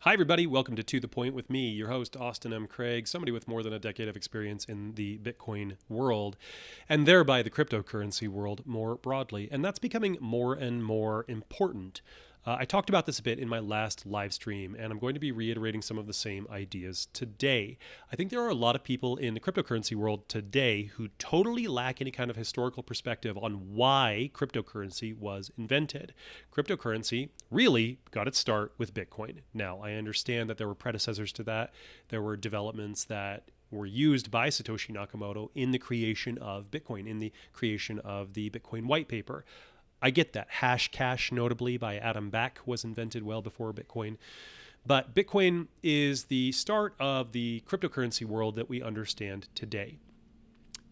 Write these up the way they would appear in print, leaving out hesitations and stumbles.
Hi, everybody. Welcome to the Point with me, your host, Austin M. Craig, somebody with more than a decade of experience in the Bitcoin world and thereby the cryptocurrency world more broadly. And that's becoming more and more important. I talked about this a bit in my last live stream, and I'm going to be reiterating some of the same ideas today. I think there are a lot of people in the cryptocurrency world today who totally lack any kind of historical perspective on why cryptocurrency was invented. Cryptocurrency really got its start with Bitcoin. Now, I understand that there were predecessors to that. There were developments that were used by Satoshi Nakamoto in the creation of Bitcoin, in the creation of the Bitcoin white paper. I get that. Hashcash, notably by Adam Back, was invented well before Bitcoin. But Bitcoin is the start of the cryptocurrency world that we understand today.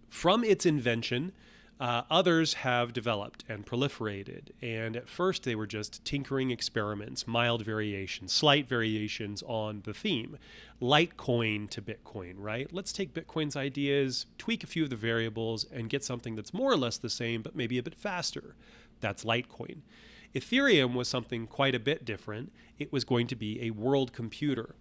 From its invention, others have developed and proliferated. And at first, they were just tinkering experiments, mild variations, slight variations on the theme. Litecoin to Bitcoin, right? Let's take Bitcoin's ideas, tweak a few of the variables, and get something that's more or less the same, but maybe a bit faster. That's Litecoin. Ethereum was something quite a bit different. It was going to be a world computer.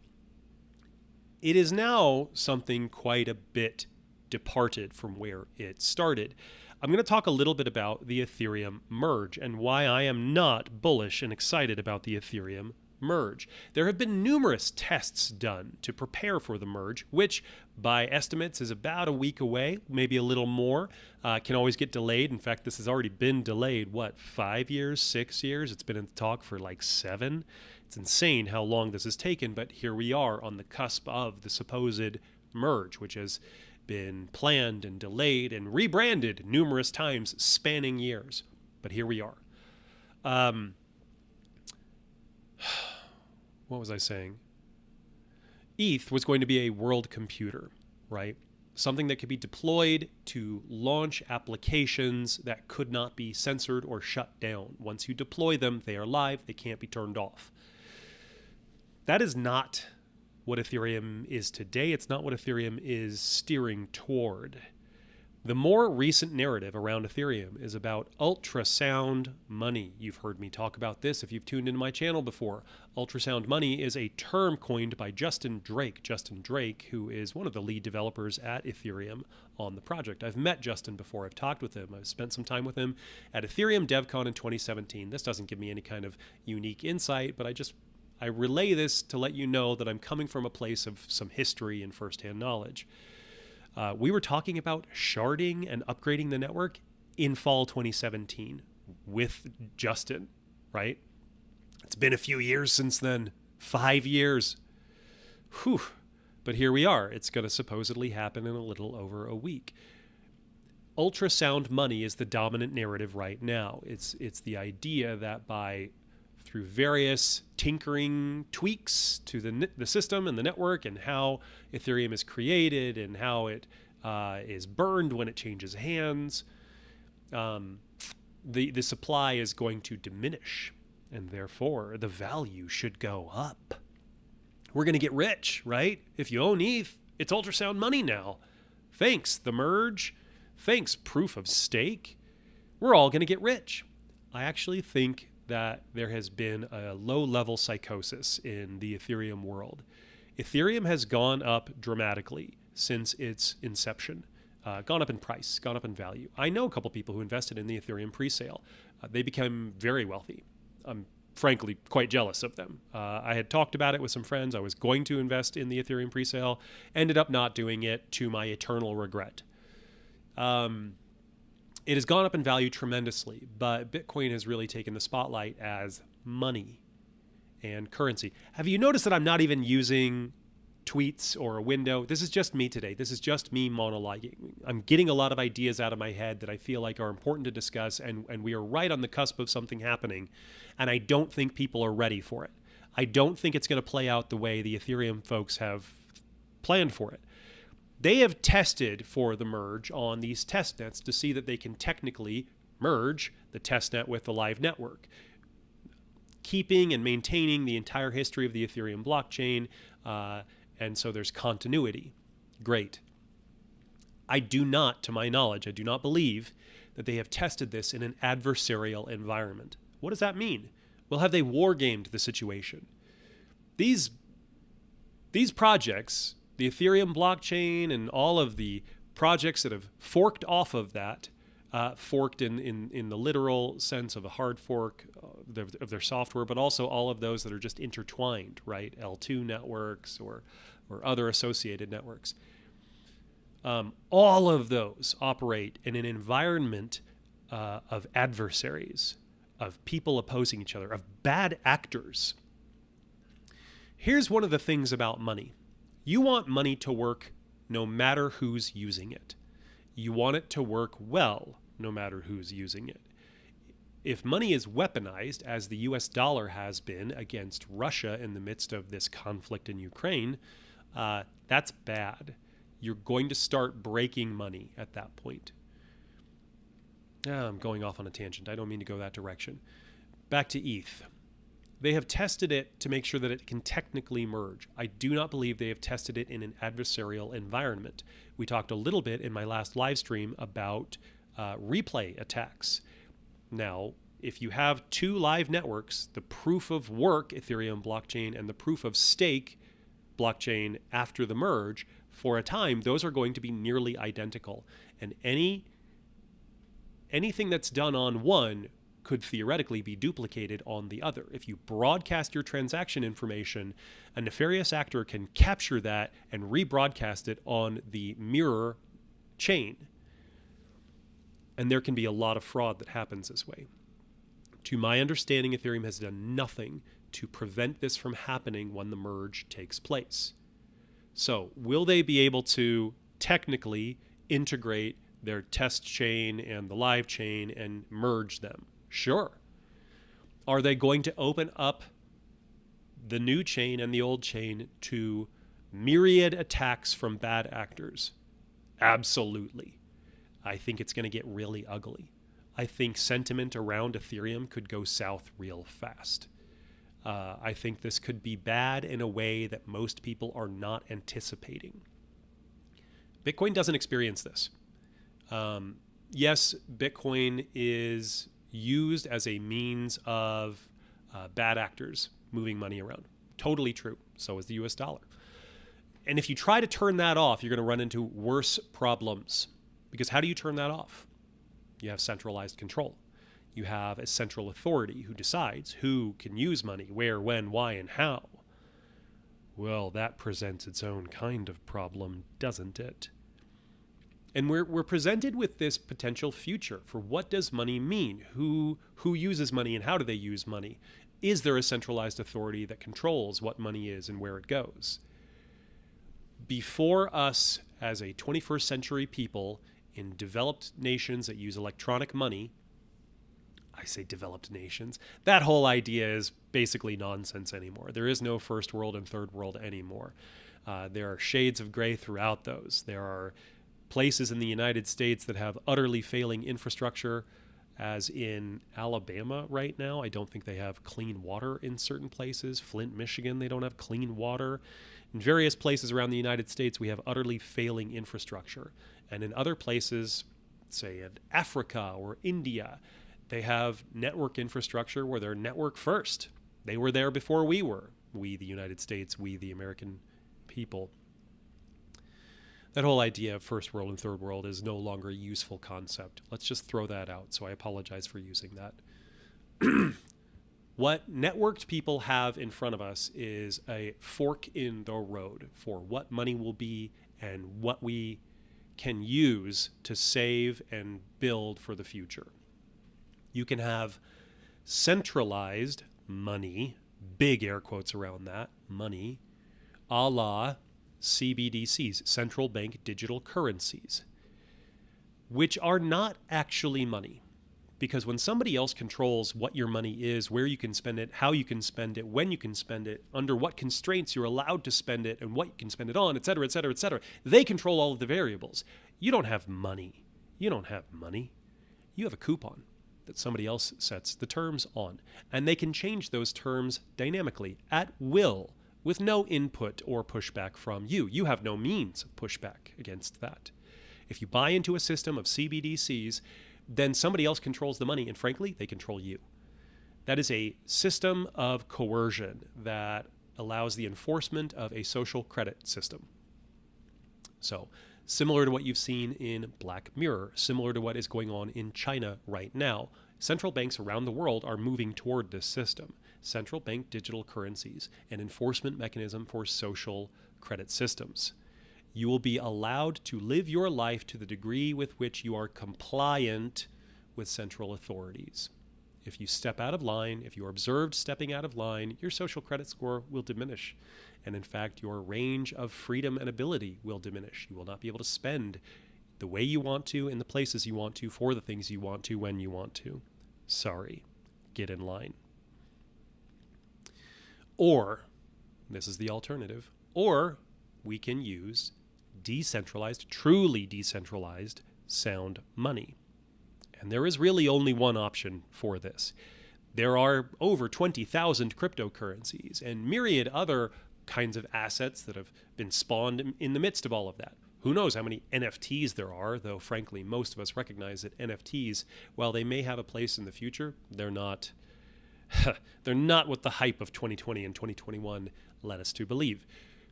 It is now something quite a bit departed from where it started. I'm going to talk a little bit about the Ethereum merge and why I am not bullish and excited about the Ethereum merge. There have been numerous tests done to prepare for the merge, which by estimates is about a week away, maybe a little more. Can always get delayed. In fact, this has already been delayed, 5 years, 6 years? It's been in talk for like 7. It's insane how long this has taken, but here we are on the cusp of the supposed merge, which has been planned and delayed and rebranded numerous times, spanning years. But here we are. What was I saying? ETH was going to be a world computer, right? Something that could be deployed to launch applications that could not be censored or shut down. Once you deploy them, they are live, they can't be turned off. That is not what Ethereum is today. It's not what Ethereum is steering toward. The more recent narrative around Ethereum is about ultrasound money. You've heard me talk about this if you've tuned into my channel before. Ultrasound money is a term coined by Justin Drake. Justin Drake, who is one of the lead developers at Ethereum on the project. I've met Justin before. I've talked with him. I've spent some time with him at Ethereum DevCon in 2017. This doesn't give me any kind of unique insight, but I relay this to let you know that I'm coming from a place of some history and firsthand knowledge. We were talking about sharding and upgrading the network in fall 2017 with Justin, right? It's been a few years since then. 5 years. Whew. But here we are. It's going to supposedly happen in a little over a week. Ultrasound money is the dominant narrative right now. It's the idea that through various tinkering tweaks to the system and the network and how Ethereum is created and how it is burned when it changes hands, the supply is going to diminish, and therefore the value should go up. We're going to get rich, right? If you own ETH, it's ultrasound money now. Thanks, the merge. Thanks, proof of stake. We're all going to get rich. I actually think that there has been a low-level psychosis in the Ethereum world. Ethereum has gone up dramatically since its inception, gone up in price, gone up in value. I know a couple people who invested in the Ethereum pre-sale. They became very wealthy. I'm frankly quite jealous of them. I had talked about it with some friends. I was going to invest in the Ethereum pre-sale, ended up not doing it to my eternal regret. It has gone up in value tremendously, but Bitcoin has really taken the spotlight as money and currency. Have you noticed that I'm not even using tweets or a window? This is just me today. This is just me monologuing. I'm getting a lot of ideas out of my head that I feel like are important to discuss, and we are right on the cusp of something happening, and I don't think people are ready for it. I don't think it's going to play out the way the Ethereum folks have planned for it. They have tested for the merge on these test nets to see that they can technically merge the test net with the live network, keeping and maintaining the entire history of the Ethereum blockchain, and so there's continuity. Great. I do not, to my knowledge, I do not believe that they have tested this in an adversarial environment. What does that mean? Well, have they war gamed the situation? These These projects, the Ethereum blockchain and all of the projects that have forked off of that, forked in the literal sense of a hard fork of their software, but also all of those that are just intertwined, right? L2 networks or other associated networks. All of those operate in an environment of adversaries, of people opposing each other, of bad actors. Here's one of the things about money. You want money to work no matter who's using it. You want it to work well no matter who's using it. If money is weaponized, as the US dollar has been against Russia in the midst of this conflict in Ukraine, that's bad. You're going to start breaking money at that point. I'm going off on a tangent. I don't mean to go that direction. Back to ETH. They have tested it to make sure that it can technically merge. I do not believe they have tested it in an adversarial environment. We talked a little bit in my last live stream about replay attacks. Now, if you have two live networks, the proof of work Ethereum blockchain and the proof of stake blockchain after the merge, for a time, those are going to be nearly identical. And anything that's done on one could theoretically be duplicated on the other. If you broadcast your transaction information, a nefarious actor can capture that and rebroadcast it on the mirror chain. And there can be a lot of fraud that happens this way. To my understanding, Ethereum has done nothing to prevent this from happening when the merge takes place. So, will they be able to technically integrate their test chain and the live chain and merge them? Sure. Are they going to open up the new chain and the old chain to myriad attacks from bad actors? Absolutely. I think it's going to get really ugly. I think sentiment around Ethereum could go south real fast. I think this could be bad in a way that most people are not anticipating. Bitcoin doesn't experience this. Yes, Bitcoin is used as a means of bad actors moving money around. Totally true. So is the US dollar. And if you try to turn that off, you're going to run into worse problems. Because how do you turn that off? You have centralized control. You have a central authority who decides who can use money, where, when, why, and how. Well, that presents its own kind of problem, doesn't it? And we're presented with this potential future for what does money mean? Who uses money and how do they use money? Is there a centralized authority that controls what money is and where it goes? Before us as a 21st century people in developed nations that use electronic money, I say developed nations, that whole idea is basically nonsense anymore. There is no first world and third world anymore. There are shades of gray throughout those. There are places in the United States that have utterly failing infrastructure, as in Alabama right now. I don't think they have clean water in certain places. Flint, Michigan, they don't have clean water. In various places around the United States, we have utterly failing infrastructure. And in other places, say in Africa or India, they have network infrastructure where they're network first. They were there before we were. We, the United States, we, the American people. That whole idea of first world and third world is no longer a useful concept. Let's just throw that out, so I apologize for using that. What networked people have in front of us is a fork in the road for what money will be and what we can use to save and build for the future. You can have centralized money, big air quotes around that, money, a la CBDCs, central bank digital currencies, which are not actually money. Because when somebody else controls what your money is, where you can spend it, how you can spend it, when you can spend it, under what constraints you're allowed to spend it, and what you can spend it on, et cetera, et cetera, et cetera, they control all of the variables. You don't have money. You don't have money. You have a coupon that somebody else sets the terms on. And they can change those terms dynamically, at will, with no input or pushback from you. You have no means of pushback against that. If you buy into a system of CBDCs, then somebody else controls the money, and frankly, they control you. That is a system of coercion that allows the enforcement of a social credit system. So, similar to what you've seen in Black Mirror, similar to what is going on in China right now, central banks around the world are moving toward this system. Central bank digital currencies, an enforcement mechanism for social credit systems. You will be allowed to live your life to the degree with which you are compliant with central authorities. If you step out of line, if you are observed stepping out of line, your social credit score will diminish. And in fact, your range of freedom and ability will diminish. You will not be able to spend the way you want to, in the places you want to, for the things you want to, when you want to. Sorry, get in line. Or, this is the alternative, or we can use decentralized, truly decentralized sound money. And there is really only one option for this. There are over 20,000 cryptocurrencies and myriad other kinds of assets that have been spawned in the midst of all of that. Who knows how many NFTs there are, though frankly most of us recognize that NFTs, while they may have a place in the future, they're not what the hype of 2020 and 2021 led us to believe.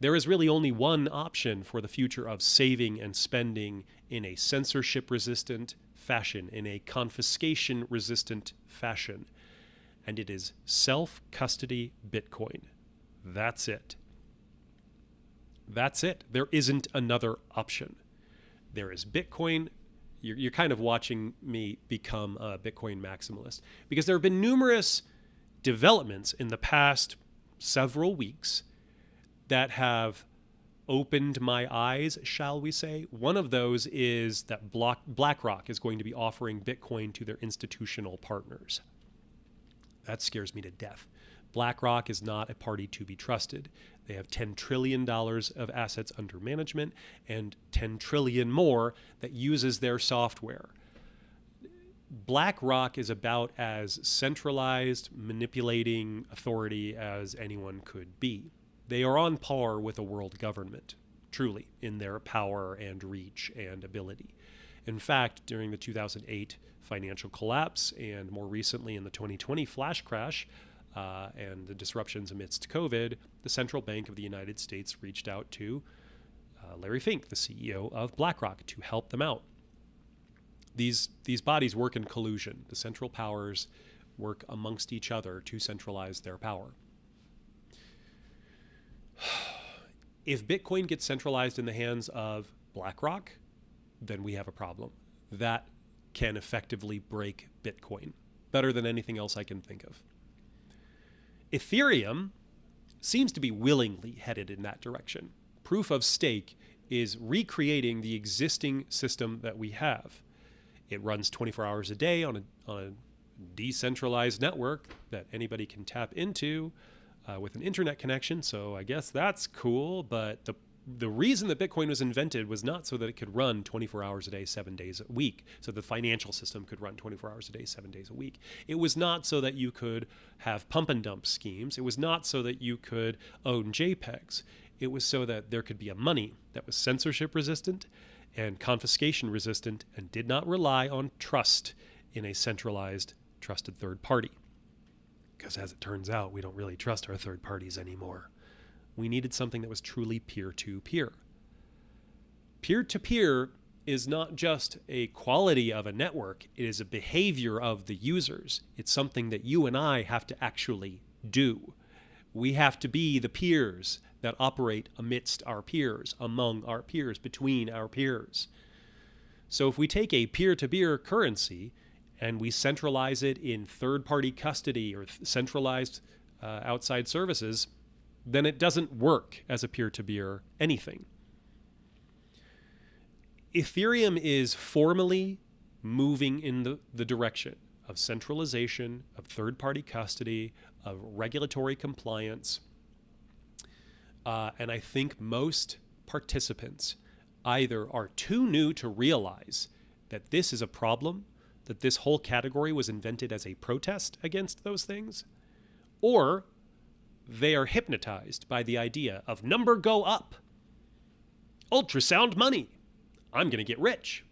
There is really only one option for the future of saving and spending in a censorship-resistant fashion, in a confiscation-resistant fashion, and it is self-custody Bitcoin. That's it. That's it. There isn't another option. There is Bitcoin. You're kind of watching me become a Bitcoin maximalist, because there have been numerous developments in the past several weeks that have opened my eyes, shall we say. One of those is that BlackRock is going to be offering Bitcoin to their institutional partners. That scares me to death. BlackRock is not a party to be trusted. They have $10 trillion of assets under management and $10 trillion more that uses their software. BlackRock is about as centralized, manipulating authority as anyone could be. They are on par with a world government, truly, in their power and reach and ability. In fact, during the 2008 financial collapse and more recently in the 2020 flash crash and the disruptions amidst COVID, the Central Bank of the United States reached out to Larry Fink, the CEO of BlackRock, to help them out. These bodies work in collusion. The central powers work amongst each other to centralize their power. If Bitcoin gets centralized in the hands of BlackRock, then we have a problem. That can effectively break Bitcoin better than anything else I can think of. Ethereum seems to be willingly headed in that direction. Proof of stake is recreating the existing system that we have. It runs 24 hours a day on a decentralized network that anybody can tap into with an internet connection, so I guess that's cool, but the reason that Bitcoin was invented was not so that it could run 24 hours a day, 7 days a week, so the financial system could run 24 hours a day, 7 days a week. It was not so that you could have pump and dump schemes. It was not so that you could own JPEGs. It was so that there could be a money that was censorship resistant and confiscation resistant and did not rely on trust in a centralized, trusted third party. Because as it turns out, we don't really trust our third parties anymore. We needed something that was truly peer-to-peer. Peer-to-peer is not just a quality of a network, it is a behavior of the users. It's something that you and I have to actually do. We have to be the peers that operate amidst our peers, among our peers, between our peers. So if we take a peer-to-peer currency and we centralize it in third-party custody or centralized outside services, then it doesn't work as a peer-to-peer anything. Ethereum is formally moving in the direction of centralization, of third-party custody, of regulatory compliance. And I think most participants either are too new to realize that this is a problem, that this whole category was invented as a protest against those things, or they are hypnotized by the idea of number go up, ultrasound money, I'm going to get rich.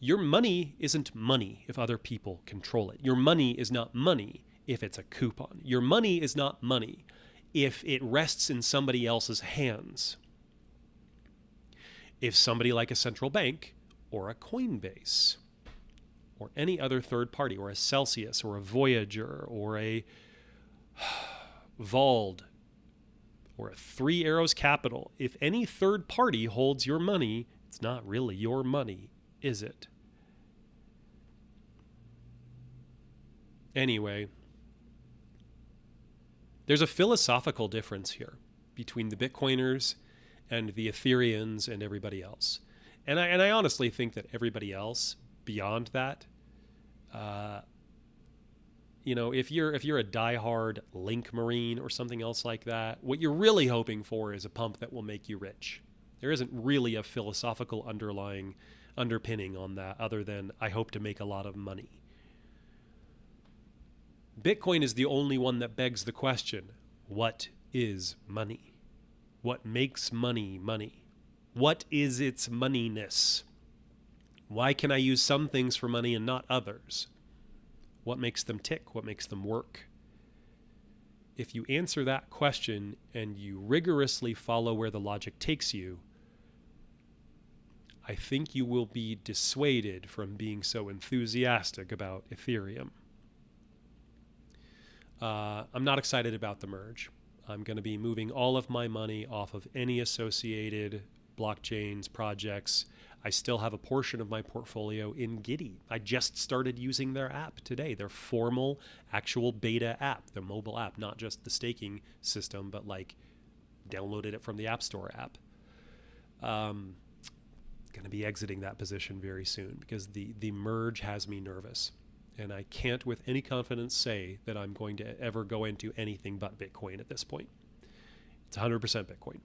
Your money isn't money if other people control it. Your money is not money if it's a coupon. Your money is not money if it rests in somebody else's hands. If somebody like a central bank or a Coinbase or any other third party, or a Celsius or a Voyager or a Vald or a Three Arrows Capital, if any third party holds your money, it's not really your money, is it? Anyway, there's a philosophical difference here between the Bitcoiners and the Ethereans and everybody else. And I honestly think that everybody else beyond that, if you're a diehard Link Marine or something else like that, what you're really hoping for is a pump that will make you rich. There isn't really a philosophical underpinning on that other than I hope to make a lot of money. Bitcoin is the only one that begs the question, what is money? What makes money money? What is its moneyness? Why can I use some things for money and not others? What makes them tick? What makes them work? If you answer that question and you rigorously follow where the logic takes you, I think you will be dissuaded from being so enthusiastic about Ethereum. I'm not excited about the merge. I'm going to be moving all of my money off of any associated blockchains, projects. I still have a portion of my portfolio in Giddy. I just started using their app today, their formal, actual beta app, the mobile app, not just the staking system, but like downloaded it from the App Store app. Going to be exiting that position very soon because the merge has me nervous. And I can't with any confidence say that I'm going to ever go into anything but Bitcoin at this point. It's 100% Bitcoin.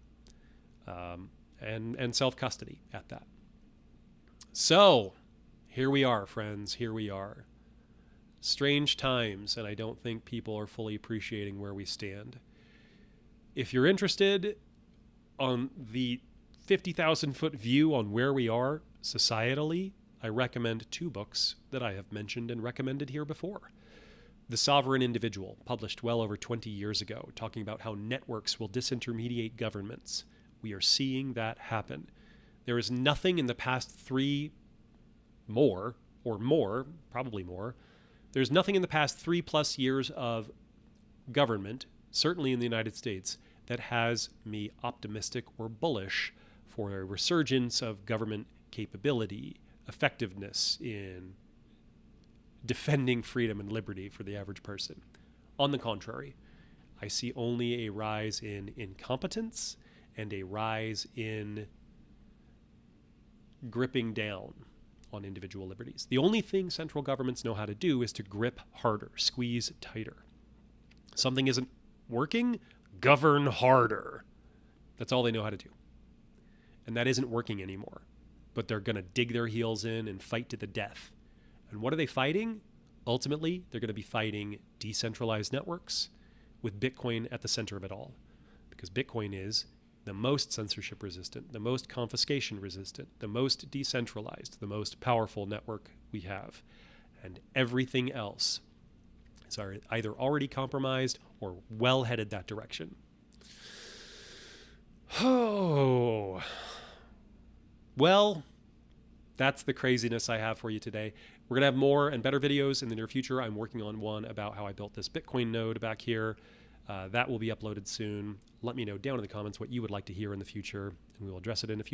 And self-custody at that. So, here we are, friends. Here we are. Strange times, and I don't think people are fully appreciating where we stand. If you're interested on the 50,000-foot view on where we are societally, I recommend two books that I have mentioned and recommended here before. The Sovereign Individual, published well over 20 years ago, talking about how networks will disintermediate governments. We are seeing that happen. There is nothing in the past there's nothing in the past 3+ years of government, certainly in the United States, that has me optimistic or bullish for a resurgence of government capability, effectiveness in defending freedom and liberty for the average person. On the contrary, I see only a rise in incompetence and a rise in gripping down on individual liberties. The only thing central governments know how to do is to grip harder, squeeze tighter. Something isn't working, govern harder. That's all they know how to do. And that isn't working anymore. But they're going to dig their heels in and fight to the death. And what are they fighting? Ultimately, they're going to be fighting decentralized networks with Bitcoin at the center of it all. Because Bitcoin is the most censorship resistant, the most confiscation resistant, the most decentralized, the most powerful network we have. And everything else is either already compromised or well headed that direction. Oh, well, that's the craziness I have for you today. We're going to have more and better videos in the near future. I'm working on one about how I built this Bitcoin node back here. That will be uploaded soon. Let me know down in the comments what you would like to hear in the future, and we will address it in a future